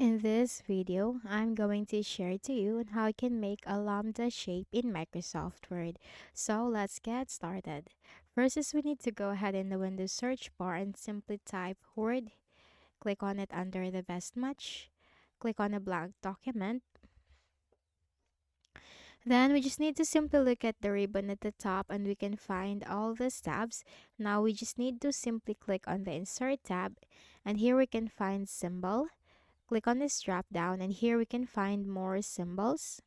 In this video, I'm going to share to you on how you can make a lambda shape in Microsoft Word. So let's get started. First is we need to go ahead in the Windows search bar and simply type Word. Click on it under the best match. Click on a blank document. Then we just need to simply look at the ribbon at the top and we can find all these tabs. Now we just need to simply click on the Insert tab, and here we can find Symbol. Click on this drop down and here we can find more symbols.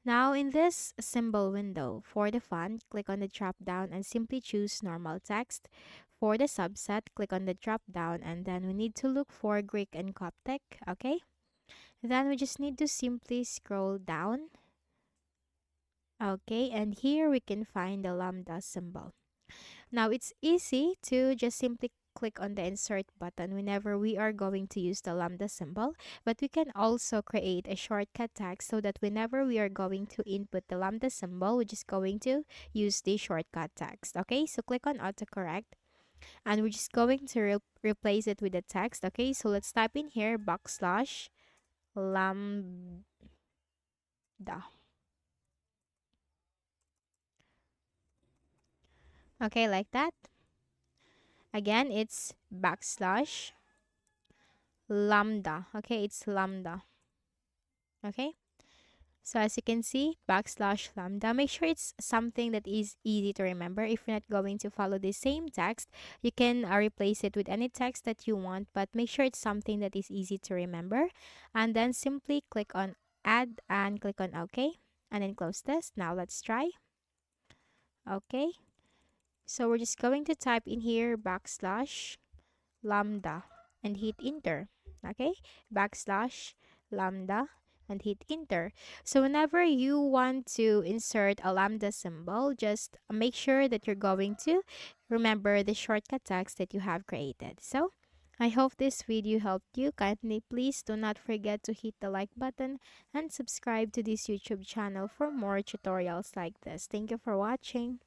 Now in this symbol window, for the font, click on the drop down and simply choose normal text. For the subset, click on the drop down and then we need to look for Greek and Coptic, okay? Then we just need to simply scroll down. Okay, and here we can find the lambda symbol. Now it's easy to just simply click on the insert button whenever we are going to use the lambda symbol, but we can also create a shortcut text so that whenever we are going to input the lambda symbol, we're just going to use the shortcut text. Okay, so click on autocorrect and we're just going to replace it with the text. Okay, so let's type in here backslash lambda. Okay, like that. Again, it's backslash lambda. Okay, it's lambda. Okay, so as you can see, backslash lambda. Make sure it's something that is easy to remember. If you're not going to follow the same text, you can replace it with any text that you want, but make sure it's something that is easy to remember. And then simply click on add and click on OK. And then close this. Now let's try. Okay. So we're just going to type in here backslash lambda and hit enter. Okay, backslash lambda and hit enter. So whenever you want to insert a lambda symbol, just make sure that you're going to remember the shortcut text that you have created. So I hope this video helped you. Kindly please do not forget to hit the like button and subscribe to this YouTube channel for more tutorials like this. Thank you for watching.